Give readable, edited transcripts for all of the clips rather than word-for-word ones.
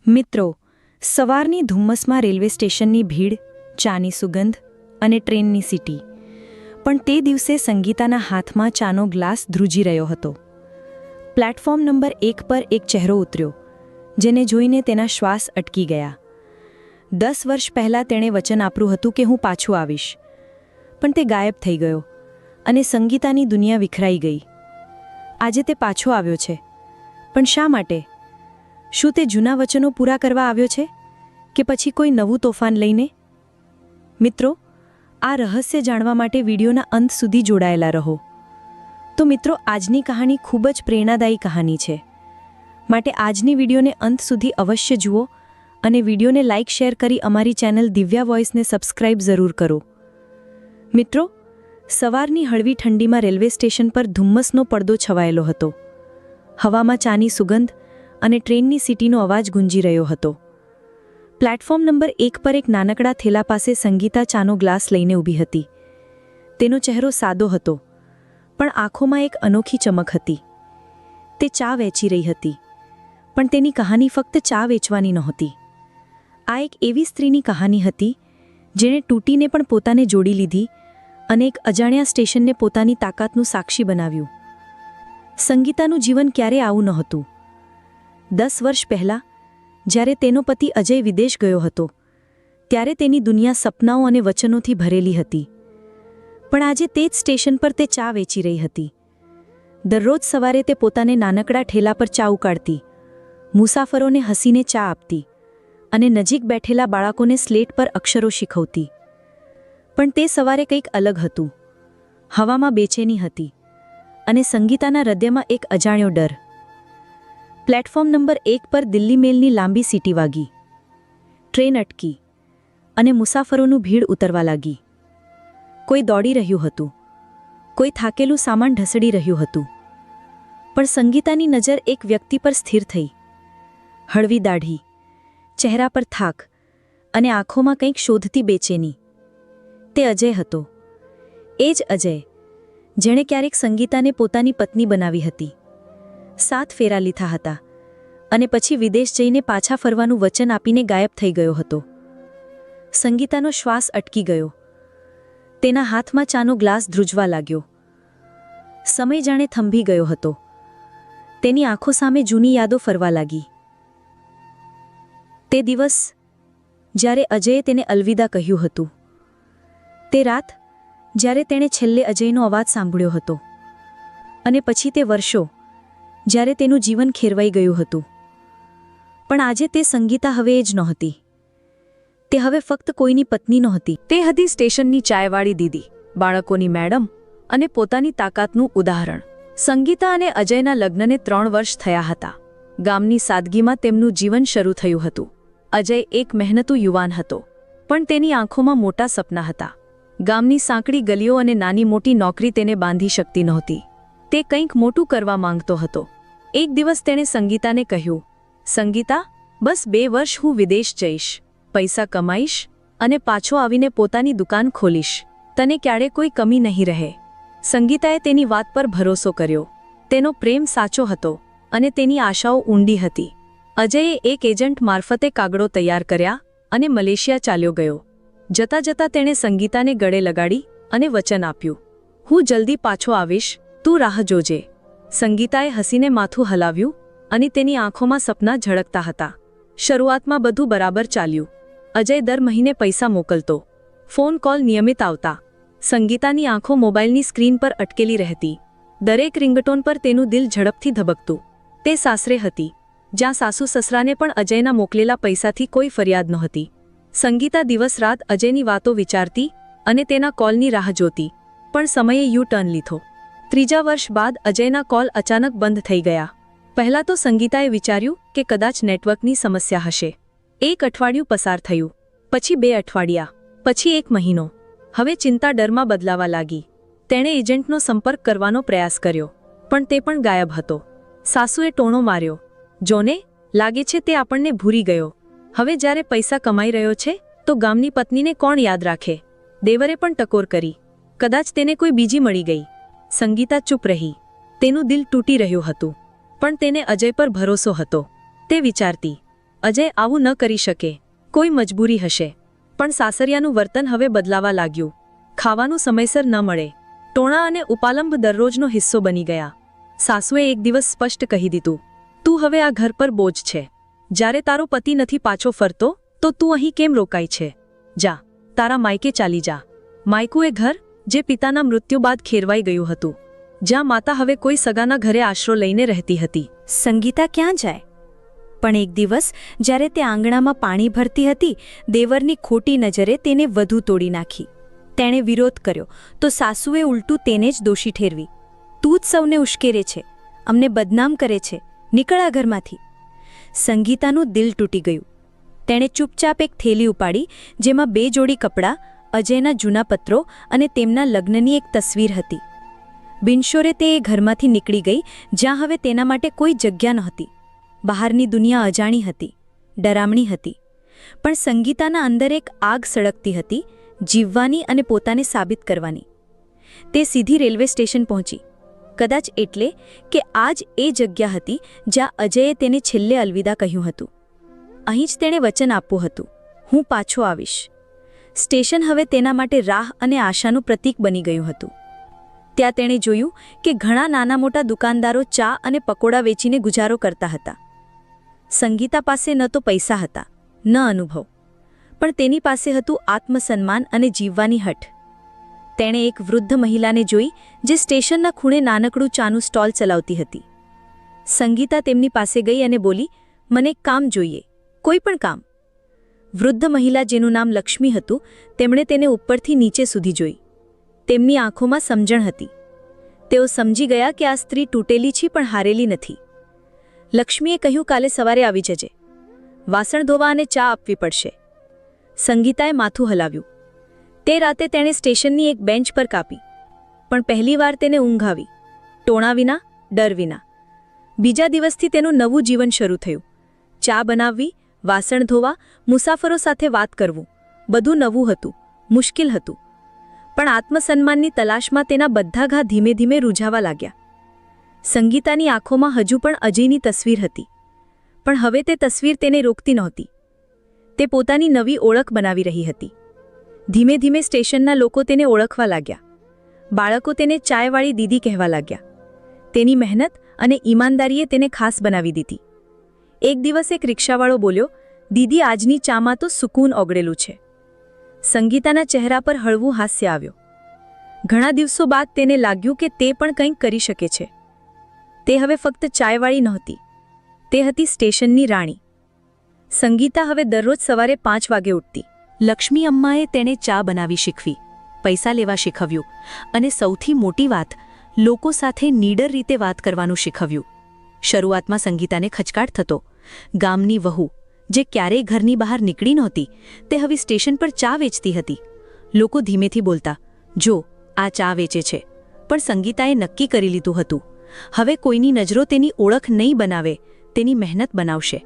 મિત્રો, સવારની ધુમ્મસમાં રેલવે સ્ટેશનની ભીડ, ચાની સુગંધ અને ટ્રેનની સીટી. પણ તે દિવસે સંગીતાના હાથમાં ચાનો ગ્લાસ ધ્રુજી રહ્યો હતો. પ્લેટફોર્મ નંબર 1 પર એક ચહેરો ઉતર્યો, જેને જોઈને તેના શ્વાસ અટકી ગયા. 10 વર્ષ પહેલાં તેણે વચન આપ્યું હતું કે હું પાછું આવીશ, પણ તે ગાયબ થઈ ગયો અને સંગીતાની દુનિયા વિખરાઈ ગઈ. આજે તે પાછો આવ્યો છે, પણ શા માટે? શું તે જૂના વચનો પૂરા કરવા આવ્યો છે કે પછી કોઈ નવું તોફાન લઈને? મિત્રો, આ રહસ્ય જાણવા માટે વિડીયોના અંત સુધી જોડાયેલા રહો. તો મિત્રો, આજની કહાની ખૂબ જ પ્રેરણાદાયી કહાની છે, માટે આજની વિડીયોને અંત સુધી અવશ્ય જુઓ અને વિડીયોને લાઇક શેર કરી અમારી ચેનલ દિવ્યા વોઇસને સબસ્ક્રાઇબ જરૂર કરો. મિત્રો, સવારની હળવી ઠંડીમાં રેલવે સ્ટેશન પર ધુમ્મસનો પડદો છવાયેલો હતો. હવામાં ચાની સુગંધ અને ટ્રેનની સીટીનો અવાજ ગુંજી રહ્યો હતો. પ્લેટફોર્મ નંબર 1 પર એક નાનકડા થેલા પાસે સંગીતા ચાનો ગ્લાસ લઈને ઊભી હતી. તેનો ચહેરો સાદો હતો, પણ આંખોમાં એક અનોખી ચમક હતી. તે ચા વેચી રહી હતી, પણ તેની કહાની ફક્ત ચા વેચવાની નહોતી. આ એક એવી સ્ત્રીની કહાની હતી જેણે તૂટીને પણ પોતાને જોડી લીધી અને એક અજાણ્યા સ્ટેશનને પોતાની તાકાતનું સાક્ષી બનાવ્યું. સંગીતાનું જીવન ક્યારે આવું નહોતું. 10 વર્ષ પહેલાં, જ્યારે તેનો પતિ અજય વિદેશ ગયો હતો, ત્યારે તેની દુનિયા સપનાઓ અને વચનોથી ભરેલી હતી. પણ આજે તે જ સ્ટેશન પર તે ચા વેચી રહી હતી. દરરોજ સવારે તે પોતાને નાનકડા ઠેલા પર ચા ઉકાળતી, મુસાફરોને હસીને ચા આપતી અને નજીક બેઠેલા બાળકોને સ્લેટ પર અક્ષરો શીખવતી. પણ તે સવારે કંઈક અલગ હતું. હવામાં બેચેની હતી અને સંગીતાના હૃદયમાં એક અજાણ્યો ડર. પ્લેટફોર્મ નંબર 1 પર દિલ્હી મેલની લાંબી સીટી વાગી. ટ્રેન અટકી અને મુસાફરોનું ભીડ ઉતરવા લાગી. કોઈ દોડી રહ્યું હતું, કોઈ થાકેલું સામાન ઢસડી રહ્યું હતું. પણ સંગીતાની નજર એક વ્યક્તિ પર સ્થિર થઈ. હળવી દાઢી, ચહેરા પર થાક અને આંખોમાં કંઈક શોધતી બેચેની. તે અજય હતો. એ જ અજય જેણે ક્યારેક સંગીતાને પોતાની પત્ની બનાવી હતી. 7 ફેરા લીધા હતા અને પછી વિદેશ જઈને પાછા ફરવાનું વચન આપીને ગાયબ થઈ ગયો હતો. સંગીતાનો શ્વાસ અટકી ગયો. તેના હાથમાં ચાનો ગ્લાસ ધ્રુજવા લાગ્યો. સમય જાણે થંભી ગયો હતો. તેની આંખો સામે જૂની યાદો ફરવા લાગી. તે દિવસ જ્યારે અજયે તેને અલવિદા કહ્યું હતું. તે રાત જ્યારે તેણે છેલ્લે અજયનો અવાજ સાંભળ્યો હતો. અને પછી તે વર્ષો જ્યારે તેનું જીવન ખેરવાઈ ગયું હતું. પણ આજે તે સંગીતા હવે એ જ નહોતી. તે હવે ફક્ત કોઈની પત્ની નહોતી. તે હતી સ્ટેશનની ચાયવાળી દીદી, બાળકોની મેડમ અને પોતાની તાકાતનું ઉદાહરણ. સંગીતા અને અજયના લગ્નને 3 વર્ષ થયા હતા. ગામની સાદગીમાં તેમનું જીવન શરૂ થયું હતું. અજય એક મહેનતુ યુવાન હતો, પણ તેની આંખોમાં મોટા સપના હતા. ગામની સાંકડી ગલીઓ અને નાની મોટી નોકરી તેને બાંધી શકતી નહોતી. તે કંઈક મોટું કરવા માંગતો હતો. એક દિવસ તેણે સંગીતાને કહ્યું, સંગીતા, બસ 2 વર્ષ હું વિદેશ જઈશ, પૈસા કમાઈશ અને પાછો આવીને પોતાની દુકાન ખોલીશ. તને ક્યારે કોઈ કમી નહીં રહે. સંગીતાએ તેની વાત પર ભરોસો કર્યો. તેનો પ્રેમ સાચો હતો અને તેની આશાઓ ઊંડી હતી. અજયે એક એજન્ટ મારફતે કાગળો તૈયાર કર્યા અને મલેશિયા ચાલ્યો ગયો. જતાં જતાં તેણે સંગીતાને ગળે લગાડી અને વચન આપ્યું, હું જલ્દી પાછો આવીશ, તું રાહ જોજે. સંગીતાએ હસીને માથું હલાવ્યું અને તેની આંખોમાં સપના ઝળકતા હતા. શરૂઆતમાં બધું બરાબર ચાલ્યું. અજય દર મહિને પૈસા મોકલતો. ફોન કોલ નિયમિત આવતા. સંગીતાની આંખો મોબાઈલની સ્ક્રીન પર અટકેલી રહેતી. દરેક રિંગટોન પર તેનું દિલ ઝડપથી ધબકતું. તે સાસરે હતી, જ્યાં સાસુ સસરાને પણ અજયના મોકલેલા પૈસાથી કોઈ ફરિયાદ નહોતી. સંગીતા દિવસ રાત અજયની વાતો વિચારતી અને તેના કોલની રાહ જોતી. પણ સમયે યુ ટર્ન લીધો. 3જા વર્ષ બાદ અજયના કોલ અચાનક બંધ થઈ ગયા. પહેલાં તો સંગીતાએ વિચાર્યું કે કદાચ નેટવર્કની સમસ્યા હશે. 1 અઠવાડિયું પસાર થયું, પછી 2 અઠવાડિયા, પછી 1 મહિનો. હવે ચિંતા ડરમાં બદલાવા લાગી. તેણે એજન્ટનો સંપર્ક કરવાનો પ્રયાસ કર્યો, પણ તે પણ ગાયબ હતો. સાસુએ ટોણો માર્યો, જોને, લાગે છે તે આપણને ભૂલી ગયો. હવે જ્યારે પૈસા કમાઈ રહ્યો છે તો ગામની પત્નીને કોણ યાદ રાખે? દેવરે પણ ટકોર કરી, કદાચ તેને કોઈ બીજી મળી ગઈ. સંગીતા ચૂપ રહી. તેનું દિલ તૂટી રહ્યું હતું, પણ તેને અજય પર ભરોસો હતો. તે વિચારતી, અજય આવું ન કરી શકે, કોઈ મજબૂરી હશે. પણ સાસરિયાનું વર્તન હવે બદલાવા લાગ્યું. ખાવાનું સમયસર ન મળે. ટોણા અને ઉપાલંબ દરરોજનો હિસ્સો બની ગયા. સાસુએ એક દિવસ સ્પષ્ટ કહી દીધું, તું હવે આ ઘર પર બોજ છે. જ્યારે તારો પતિ નથી પાછો ફરતો તો તું અહીં કેમ રોકાય છે? જા, તારા માયકે ચાલી જા. માયકું એ ઘર જે પિતાના મૃત્યુ બાદ ખેરવાઈ ગયું હતું, જ્યાં માતા હવે કોઈ સગાના ઘરે આશરો લઈને રહેતી હતી. સંગીતા ક્યાં જાય? પણ એક દિવસ જ્યારે તે આંગણામાં પાણી ભરતી હતી, દેવરની ખોટી નજરે તેને વધુ તોડી નાખી. તેણે વિરોધ કર્યો તો સાસુએ ઉલટું તેને જ દોષી ઠેરવી. તું જ સૌને ઉશ્કેરે છે, અમને બદનામ કરે છે, નીકળ આ ઘરમાંથી. સંગીતાનું દિલ તૂટી ગયું. તેણે ચૂપચાપ એક થેલી ઉપાડી, જેમાં 2 જોડી કપડાં, અજયના જૂના પત્રો અને તેમના લગ્નની એક તસવીર હતી. બિનશોરે તે એ ઘરમાંથી નીકળી ગઈ, જ્યાં હવે તેના માટે કોઈ જગ્યા નહોતી. બહારની દુનિયા અજાણી હતી, ડરામણી હતી. પણ સંગીતાના અંદર એક આગ સળગતી હતી, જીવવાની અને પોતાને સાબિત કરવાની. તે સીધી રેલવે સ્ટેશન પહોંચી. કદાચ એટલે કે આ જ એ જગ્યા હતી જ્યાં અજયે તેને છેલ્લે અલવિદા કહ્યું હતું. અહીં જ તેણે વચન આપ્યું હતું, હું પાછો આવીશ. સ્ટેશન હવે તેના માટે રાહ અને આશાનું પ્રતીક બની ગયું હતું. ત્યાં તેણે જોયું કે ઘણા નાના મોટા દુકાનદારો ચા અને પકોડા વેચીને ગુજારો કરતા હતા. સંગીતા પાસે ન તો પૈસા હતા, ન અનુભવ, પણ તેની પાસે હતું આત્મસન્માન અને જીવવાની હઠ. તેણે એક વૃદ્ધ મહિલાને જોઈ જે સ્ટેશનના ખૂણે નાનકડું ચાનું સ્ટોલ ચલાવતી હતી. સંગીતા તેમની પાસે ગઈ અને બોલી, મને એક કામ જોઈએ, કોઈ પણ કામ. વૃદ્ધ મહિલા, જેનું નામ લક્ષ્મી હતું, તેમણે તેને ઉપરથી નીચે સુધી જોઈ. તેમની આંખોમાં સમજણ હતી. તેઓ સમજી ગયા કે આ સ્ત્રી તૂટેલી છે પણ હારેલી નથી. લક્ષ્મીએ કહ્યું, કાલે સવારે આવી જજે. વાસણ ધોવા અને ચા આપવી પડશે. સંગીતાએ માથું હલાવ્યું. તે રાતે તેણે સ્ટેશનની એક બેન્ચ પર કાપી. પણ પહેલીવાર તેને ઊંઘ આવી, ટોણા વિના, ડર વિના. બીજા દિવસથી તેનું નવું જીવન શરૂ થયું. ચા બનાવવી, વાસણ ધોવા, મુસાફરો સાથે વાત કરવું, બધું નવું હતું, મુશ્કેલ હતું. પણ આત્મસન્માનની તલાશમાં તેના બધા ઘા ધીમે ધીમે રૂઝાવા લાગ્યા. સંગીતાની આંખોમાં હજુ પણ અજયની તસવીર હતી, પણ હવે તે તસવીર તેને રોકતી નહોતી. તે પોતાની નવી ઓળખ બનાવી રહી હતી. ધીમે ધીમે સ્ટેશનના લોકો તેને ઓળખવા લાગ્યા. બાળકો તેને ચાયવાળી દીદી કહેવા લાગ્યા. તેની મહેનત અને ઈમાનદારીએ તેને ખાસ બનાવી દીધી. એક દિવસ એક રિક્ષાવાળો બોલ્યો, દીદી, આજની ચામાં તો સુકૂન ઓગળેલું છે. સંગીતાના ચહેરા પર હળવું હાસ્ય આવ્યું. ઘણા દિવસો બાદ તેને લાગ્યું કે તે પણ કંઈક કરી શકે છે. તે હવે ફક્ત ચાયવાળી નહોતી, તે હતી સ્ટેશનની રાણી. સંગીતા હવે દરરોજ સવારે 5 વાગે ઉઠતી. લક્ષ્મી અમ્માએ તેને ચા બનાવી શીખવી, પૈસા લેવા શીખવ્યું અને સૌથી મોટી વાત, લોકો સાથે નીડર રીતે વાત કરવાનું શીખવ્યું. શરૂઆતમાં સંગીતાને ખચકાટ થતો. ગામની વહુ, જે ક્યારેય ઘરની બહાર નીકળી નહોતી, તે હવે સ્ટેશન પર ચા વેચતી હતી. લોકો ધીમેથી બોલતા, જો આ ચા વેચે છે. પણ સંગીતાએ નક્કી કરી લીધું હતું, હવે કોઈની નજરો તેની ઓળખ નહીં બનાવે, તેની મહેનત બનાવશે.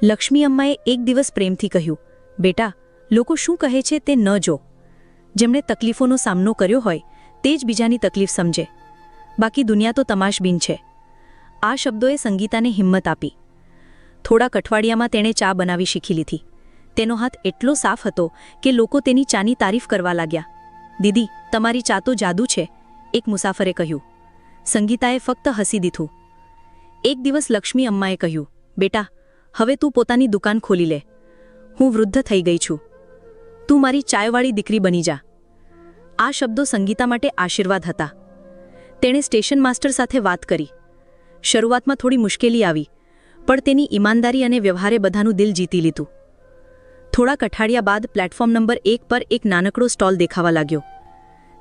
લક્ષ્મી અમ્માએ એક દિવસ પ્રેમથી કહ્યું, બેટા, લોકો શું કહે છે તે ન જો. જેમણે તકલીફોનો સામનો કર્યો હોય તે જ બીજાની તકલીફ સમજે, બાકી દુનિયા તો તમાશબીન છે. આ શબ્દોએ સંગીતાને હિંમત આપી. થોડાક અઠવાડિયામાં તેણે ચા બનાવી શીખી લીધી. તેનો હાથ એટલો સાફ હતો કે લોકો તેની ચાની તારીફ કરવા લાગ્યા. દીદી, તમારી ચા તો જાદુ છે, એક મુસાફરે કહ્યું. સંગીતાએ ફક્ત હસી દીધું. એક દિવસ લક્ષ્મી અમ્માએ કહ્યું, બેટા, હવે તું પોતાની દુકાન ખોલી લે. હું વૃદ્ધ થઈ ગઈ છું, તું મારી ચાયવાળી દીકરી બની જા. આ શબ્દો સંગીતા માટે આશીર્વાદ હતા. તેણે સ્ટેશન માસ્ટર સાથે વાત કરી. શરૂઆતમાં થોડી મુશ્કેલી આવી, પણ તેની ઈમાનદારી અને વ્યવહારે બધાનું દિલ જીતી લીધું. થોડાક અઠવાડિયા બાદ પ્લેટફોર્મ નંબર 1 પર એક નાનકડો સ્ટોલ દેખાવા લાગ્યો,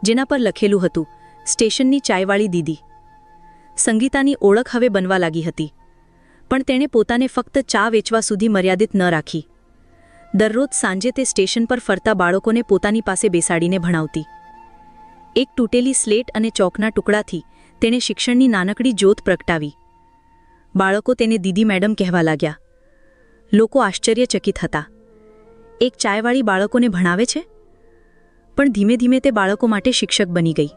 જેના પર લખેલું હતું, સ્ટેશનની ચાયવાળી દીદી. સંગીતાની ઓળખ હવે બનવા લાગી હતી, પણ તેણે પોતાને ફક્ત ચા વેચવા સુધી મર્યાદિત ન રાખી. દરરોજ સાંજે તે સ્ટેશન પર ફરતા બાળકોને પોતાની પાસે બેસાડીને ભણાવતી. એક તૂટેલી સ્લેટ અને ચોકના ટુકડાથી તેણે શિક્ષણની નાનકડી જ્યોત પ્રગટાવી. બાળકો તેને દીદી મેડમ કહેવા લાગ્યા. લોકો આશ્ચર્યચકિત હતા. એક ચાયવાળી બાળકોને ભણાવે છે? પણ ધીમે ધીમે તે બાળકો માટે શિક્ષક બની ગઈ.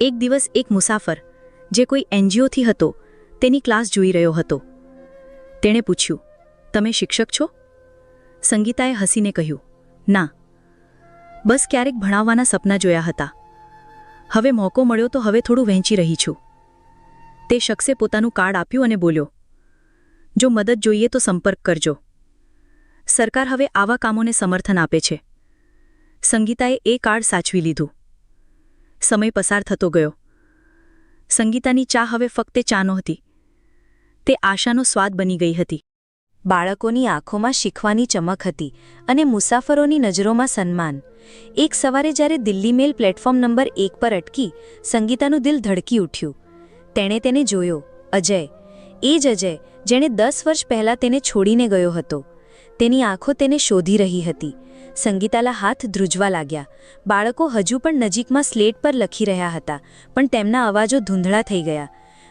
એક દિવસ એક મુસાફર, જે કોઈ એનજીઓથી હતો, તેની ક્લાસ જોઈ રહ્યો હતો. તેણે પૂછ્યું, તમે શિક્ષક છો? સંગીતાએ હસીને કહ્યું, ના, બસ ક્યારેક ભણાવવાના સપના જોયા હતા. હવે મોકો મળ્યો તો હવે થોડું વહેંચી રહી છું. તે શખ્સે પોતાનું કાર્ડ આપ્યું અને બોલ્યો, જો મદદ જોઈએ તો સંપર્ક કરજો. સરકાર હવે આવા કામોને સમર્થન આપે છે. સંગીતાએ એ કાર્ડ સાચવી લીધું. સમય પસાર થતો ગયો. સંગીતાની ચા હવે ફક્ત ચા નહોતી, તે આશાનો સ્વાદ બની ગઈ હતી. બાળકોની આંખોમાં શીખવાની ચમક હતી અને મુસાફરોની નજરોમાં સન્માન. એક સવારે જ્યારે દિલ્હી મેલ પ્લેટફોર્મ નંબર 1 પર અટકી, સંગીતાનું દિલ ધડકી ઉઠ્યું. તેણે તેને જોયો, અજય, એ જ અજય જેણે 10 વર્ષ પહેલાં તેને છોડીને ગયો હતો. તેની આંખો તેને શોધી રહી હતી. સંગીતાના હાથ ધ્રુજવા લાગ્યા. બાળકો હજુ પણ નજીકમાં સ્લેટ પર લખી રહ્યા હતા, પણ તેમના અવાજો ધૂંધળા થઈ ગયા.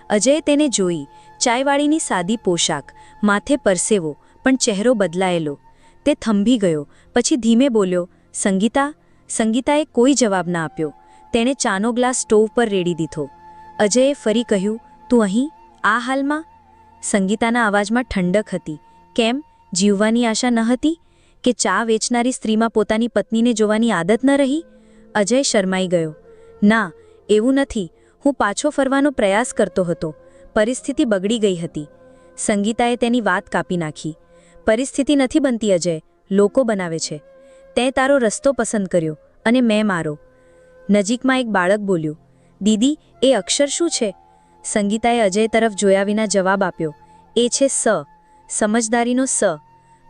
અજયે તેને જોઈ, ચાયવાળીની સાદી પોશાક, માથે પરસેવો, પણ ચહેરો બદલાયેલો. તે થંભી ગયો, પછી ધીમે બોલ્યો, સંગીતા. સંગીતાએ કોઈ જવાબ ના આપ્યો. તેણે ચાનો ગ્લાસ સ્ટોવ પર રેડી દીધો. અજયે ફરી કહ્યું, તું અહીં, આ હાલમાં? સંગીતાના અવાજમાં ઠંડક હતી. કેમ, જીવવાની આશા ન હતી? કે ચા વેચનારી સ્ત્રીમાં પોતાની પત્નીને જોવાની આદત ન રહી? અજય શરમાઈ ગયો. ના, એવું નથી. હું પાછો ફરવાનો પ્રયાસ કરતો હતો. પરિસ્થિતિ બગડી ગઈ હતી. સંગીતાએ તેની વાત કાપી નાખી. પરિસ્થિતિ નથી બનતી અજય, લોકો બનાવે છે. તે તારો રસ્તો પસંદ કર્યો અને મેં મારો. નજીકમાં એક બાળક બોલ્યું, દીદી, એ અક્ષર શું છે? સંગીતાએ અજય તરફ જોયા વિના જવાબ આપ્યો, એ છે સ, સમજદારીનો સ.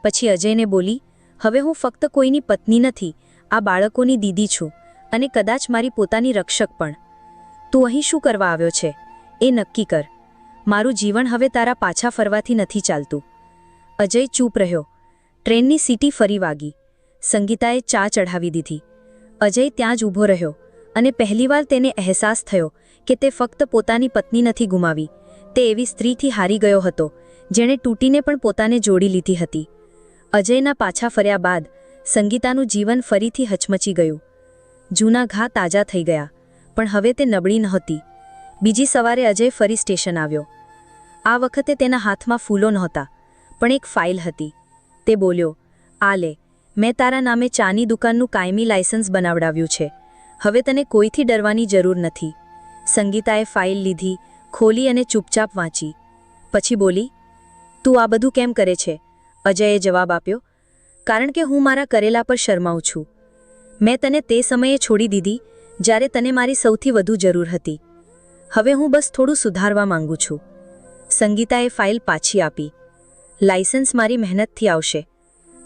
પછી અજયને બોલી, હવે હું ફક્ત કોઈની પત્ની નથી, આ બાળકોની દીદી છું અને કદાચ મારી પોતાની રક્ષક પણ. તું અહીં શું કરવા આવ્યો છે એ નક્કી કર. મારું જીવન હવે તારા પાછા ફરવાથી નથી ચાલતું. અજય ચૂપ રહ્યો. ટ્રેનની સીટી ફરી વાગી. સંગીતાએ ચા ચઢાવી દીધી. અજય ત્યાં જ ઊભો રહ્યો અને પહેલીવાર તેને અહેસાસ થયો કે તે ફક્ત પોતાની પત્ની નથી ગુમાવી, તે એવી સ્ત્રીથી હારી ગયો હતો જેણે તૂટીને પણ પોતાને જોડી લીધી હતી. અજયના પાછા ફર્યા બાદ સંગીતાનું જીવન ફરીથી હચમચી ગયું. જૂના ઘા તાજા થઈ ગયા, પણ હવે તે નબળી નહોતી. બીજી સવારે અજય ફરી સ્ટેશન આવ્યો. આ વખતે તેના હાથમાં ફૂલો નહોતા, પણ એક ફાઇલ હતી. તે બોલ્યો, આ લે, મેં તારા નામે ચાની દુકાનનું કાયમી લાયસન્સ બનાવડાવ્યું છે. હવે તને કોઈથી ડરવાની જરૂર નથી. સંગીતાએ ફાઇલ લીધી, ખોલી અને ચૂપચાપ વાંચી. પછી બોલી, તું આ બધું કેમ કરે છે? અજયે જવાબ આપ્યો, કારણ કે હું મારા કરેલા પર શરમાઉં છું. મેં તને તે સમયે છોડી દીધી જ્યારે તને મારી સૌથી વધુ જરૂર હતી. હવે હું બસ થોડું સુધારવા માંગુ છું. સંગીતાએ ફાઇલ પાછી આપી. લાયસન્સ મારી મહેનતથી આવશે,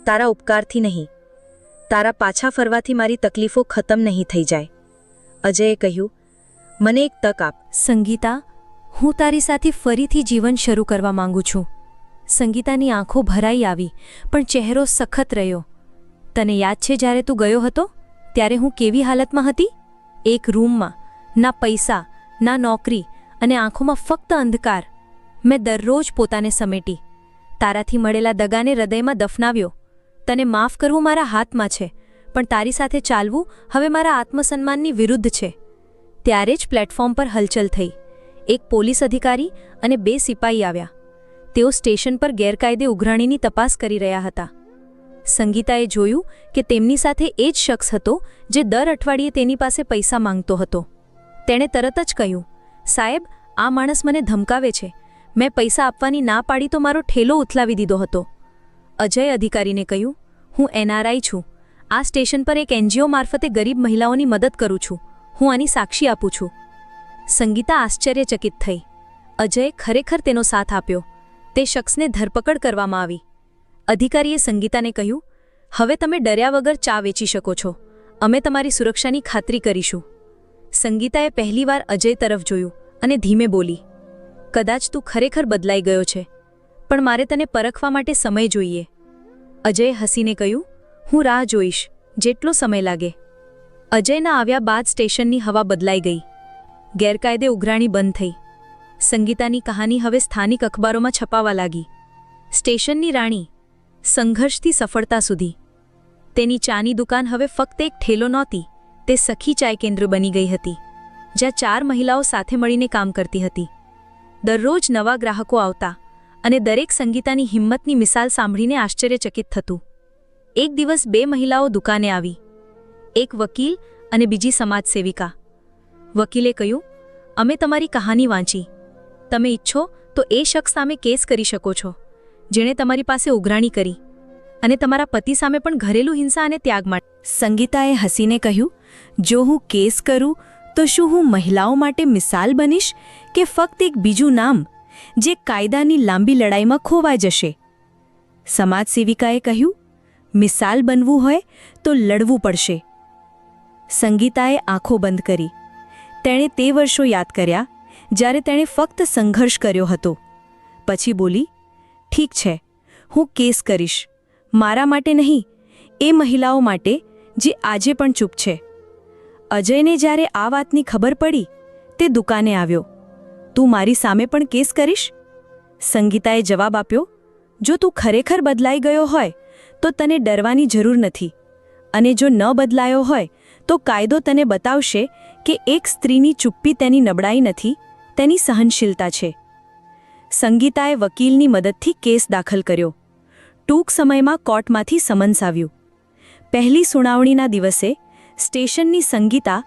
તારા ઉપકારથી નહીં. તારા પાછા ફરવાથી મારી તકલીફો ખતમ નહીં થઈ જાય. અજયે કહ્યું, મને એક તક આપ. સંગીતા, હું તારી સાથે ફરીથી જીવન શરૂ કરવા માંગુ છું. સંગીતાની આંખો ભરાઈ આવી, પણ ચહેરો સખત રહ્યો. તને યાદ છે જ્યારે તું ગયો હતો ત્યારે હું કેવી હાલતમાં હતી? એક રૂમમાં, ના પૈસા, ના નોકરી અને આંખોમાં ફક્ત અંધકાર. મેં દરરોજ પોતાને સમેટી. તારાથી મળેલા દગાને હૃદયમાં દફનાવ્યો. તને માફ કરવું મારા હાથમાં છે, પણ તારી સાથે ચાલવું હવે મારા આત્મસન્માનની વિરુદ્ધ છે. ત્યારે જ પ્લેટફોર્મ પર હલચલ થઈ. એક પોલીસ અધિકારી અને 2 સિપાહી આવ્યા. તેઓ સ્ટેશન પર ગેરકાયદે ઉઘરાણીની તપાસ કરી રહ્યા હતા. સંગીતાએ જોયું કે તેમની સાથે એ જ શખ્સ હતો જે દર અઠવાડિયે તેની પાસે પૈસા માંગતો હતો. તેણે તરત જ કહ્યું, સાહેબ, આ માણસ મને ધમકાવે છે. મેં પૈસા આપવાની ના પાડી તો મારો ઠેલો ઉથલાવી દીધો હતો. અજય અધિકારીને કહ્યું, હું NRI છું. આ સ્ટેશન પર એક NGO મારફતે ગરીબ મહિલાઓની મદદ કરું છું. હું આની સાક્ષી આપું છું. સંગીતા આશ્ચર્યચકિત થઈ. અજયે ખરેખર તેનો સાથ આપ્યો. તે શખ્સને ધરપકડ કરવામાં આવી. અધિકારીએ સંગીતાને કહ્યું, હવે તમે ડર્યા વગર ચા વેચી શકો છો. અમે તમારી સુરક્ષાની ખાતરી કરીશું. સંગીતાએ પહેલીવાર અજય તરફ જોયું અને ધીમે બોલી, કદાચ તું ખરેખર બદલાઈ ગયો છે, પણ મારે તને પરખવા માટે સમય જોઈએ. અજયે હસીને કહ્યું, હું રાહ જોઈશ, જેટલો સમય લાગે. અજયના આવ્યા બાદ સ્ટેશનની હવા બદલાઈ ગઈ. ગેરકાયદે ઉઘરાણી બંધ થઈ. સંગીતાની કહાની હવે સ્થાનિક અખબારોમાં છપાવા લાગી. સ્ટેશનની રાણી, સંઘર્ષથી સફળતા સુધી. તેની ચાની દુકાન હવે ફક્ત એક ઠેલો નહોતી, તે સખી ચાય કેન્દ્ર બની ગઈ હતી, જ્યાં 4 મહિલાઓ સાથે મળીને કામ કરતી હતી. દરરોજ નવા ગ્રાહકો આવતા અને દરેક સંગીતાની હિંમતની મિસાલ સાંભળીને આશ્ચર્યચકિત થતું. એક દિવસ 2 મહિલાઓ દુકાને આવી, એક વકીલ અને બીજી સમાજસેવિકા. વકીલે કહ્યું, અમે તમારી કહાની વાંચી. તમે ઈચ્છો તો એ શખ્સ સામે કેસ કરી શકો છો જેણે તમારી પાસે ઉઘરાણી કરી, અને તમારા પતિ સામે પણ ઘરેલું હિંસા અને ત્યાગ માટે. સંગીતાએ હસીને કહ્યું, જો હું કેસ કરું તો શું હું મહિલાઓ માટે મિસાલ બનીશ કે ફક્ત એક બીજું નામ જે કાયદાની લાંબી લડાઈમાં ખોવાઈ જશે? સમાજસેવિકાએ કહ્યું, મિસાલ બનવું હોય તો લડવું પડશે. સંગીતાએ આંખો બંધ કરી. તેણે તે વર્ષો યાદ કર્યા જ્યારે તેણે ફક્ત સંઘર્ષ કર્યો હતો. પછી બોલી, ઠીક છે, હું કેસ કરીશ. મારા માટે નહીં, એ મહિલાઓ માટે જે આજે પણ ચૂપ છે. અજયને જ્યારે આ વાતની ખબર પડી, તે દુકાને આવ્યો. તું મારી સામે પણ કેસ કરીશ? સંગીતાએ જવાબ આપ્યો, જો તું ખરેખર બદલાઈ ગયો હોય તો તને ડરવાની જરૂર નથી, અને જો ન બદલાયો હોય તો કાયદો તને બતાવશે કે એક સ્ત્રીની ચૂપ્પી તેની નબળાઈ નથી, તેની સહનશીલતા છે. સંગીતાએ વકીલની મદદથી કેસ દાખલ કર્યો. ટૂંક સમયમાં કોર્ટમાંથી સમન્સ આવ્યું. પહેલી સુનાવણીના દિવસે સ્ટેશનની સંગીતા,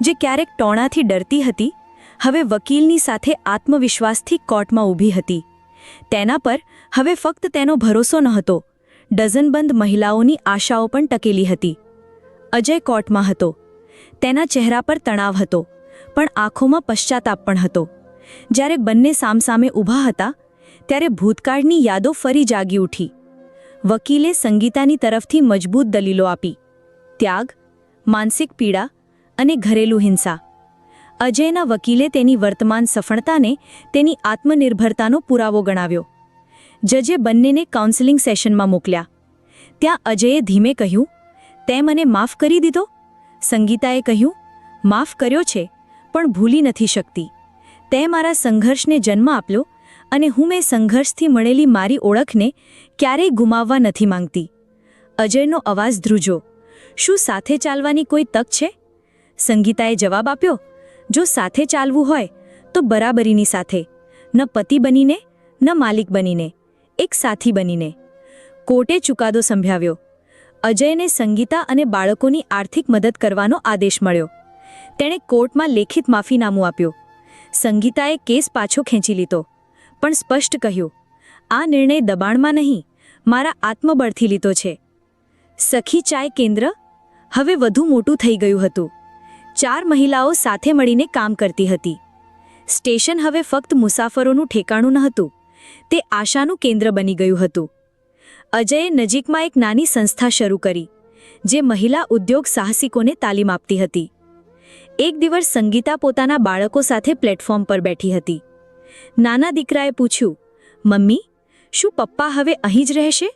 જે ક્યારેક ટોણાથી ડરતી હતી, હવે વકીલની સાથે આત્મવિશ્વાસથી કોર્ટમાં ઊભી હતી. તેના પર હવે ફક્ત તેનો ભરોસો નહોતો, ડઝનબંધ મહિલાઓની આશાઓ પણ ટકેલી હતી. અજય કોર્ટમાં હતો. તેના ચહેરા પર તણાવ હતો, પણ આંખોમાં પશ્ચાતાપ પણ હતો. જ્યારે બંને સામસામે ઊભા હતા ત્યારે ભૂતકાળની યાદો ફરી જાગી ઉઠી. વકીલે સંગીતાની તરફથી મજબૂત દલીલો આપી: ત્યાગ, માનસિક પીડા અને ઘરેલું હિંસા. અજયના વકીલે તેની વર્તમાન સફળતાને તેની આત્મનિર્ભરતાનો પુરાવો ગણાવ્યો. જજે બંનેને કાઉન્સેલિંગ સેશનમાં મોકલ્યા. ત્યાં અજયે ધીમે કહ્યું, તે મને માફ કરી દીધો? સંગીતાએ કહ્યું, માફ કર્યો છે, પણ ભૂલી નથી શકતી. તે મારા સંઘર્ષને જન્મ આપ્યો, અને હું મેં સંઘર્ષથી મળેલી મારી ઓળખને ક્યારેય ગુમાવવા નથી માંગતી. અજયનો અવાજ ધ્રુજો. શું સાથે ચાલવાની કોઈ તક છે? સંગીતાએ જવાબ આપ્યો, જો સાથે ચાલવું હોય તો બરાબરીની સાથે, ન પતિ બનીને ન માલિક બનીને, એક સાથી બનીને. કોર્ટે ચુકાદો સંભળાવ્યો. અજયને સંગીતા અને બાળકોની આર્થિક મદદ કરવાનો આદેશ મળ્યો. તેણે કોર્ટમાં લેખિત માફીનામું આપ્યું. સંગીતાએ કેસ પાછો ખેંચી લીધો, પણ સ્પષ્ટ કહ્યું, આ નિર્ણય દબાણમાં નહીં, મારા આત્મબળથી લીધો છે. સખી ચાય કેન્દ્ર હવે વધુ મોટું થઈ ગયું હતું. 4 મહિલાઓ સાથે મળીને કામ કરતી હતી. સ્ટેશન હવે ફક્ત મુસાફરોનું ઠેકાણું ન હતું, તે આશાનું કેન્દ્ર બની ગયું હતું. અજયે નજીકમાં એક નાની સંસ્થા શરૂ કરી, જે મહિલા ઉદ્યોગ સાહસિકોને તાલીમ આપતી હતી. એક દિવસ સંગીતા પોતાના બાળકો સાથે પ્લેટફોર્મ પર બેઠી હતી. નાના દીકરાએ પૂછ્યું, મમ્મી, શું પપ્પા હવે અહીં જ રહેશે?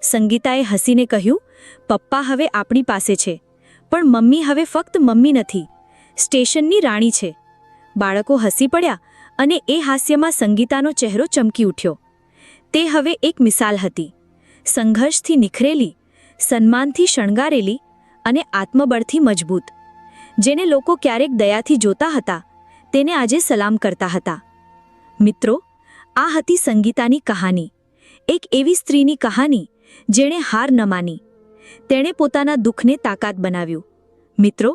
સંગીતાએ હસીને કહ્યું, પપ્પા હવે આપણી પાસે છે, પણ મમ્મી હવે ફક્ત મમ્મી નથી, સ્ટેશનની રાણી છે. બાળકો હસી પડ્યા, અને એ હાસ્યમાં સંગીતાનો ચહેરો ચમકી ઉઠ્યો. તે હવે એક મિસાલ હતી, સંઘર્ષથી નિખરેલી, સન્માનથી શણગારેલી અને આત્મબળથી મજબૂત. જેને લોકો ક્યારેક દયાથી જોતા હતા, તેને આજે સલામ કરતા હતા. મિત્રો, આ હતી સંગીતાની કહાની. એક એવી સ્ત્રીની કહાની જેણે હાર ન માની. તેણે પોતાના દુઃખને તાકાત બનાવ્યું. મિત્રો,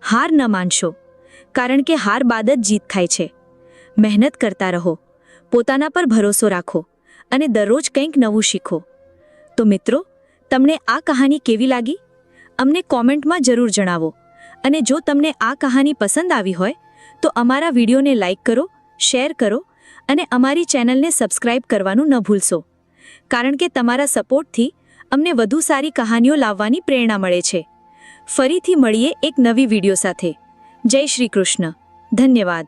હાર ન માનશો, કારણ કે હાર બાદ જ જીત થાય છે. મહેનત કરતા રહો, પોતાના પર ભરોસો રાખો, અને દરરોજ કંઈક નવું શીખો. તો મિત્રો, તમને આ કહાની કેવી લાગી? અમને કોમેન્ટમાં જરૂર જણાવો. અને જો તમને આ કહાની પસંદ આવી હોય તો અમારા વિડીયોને લાઈક કરો, શેર કરો, અને અમારી ચેનલને સબસ્ક્રાઇબ કરવાનું ન ભૂલશો, કારણ કે તમારા સપોર્ટથી અમને વધુ સારી કહાનીઓ લાવવાની પ્રેરણા મળે છે. ફરીથી મળીએ એક નવી વિડીયો સાથે. જય શ્રી કૃષ્ણ. ધન્યવાદ.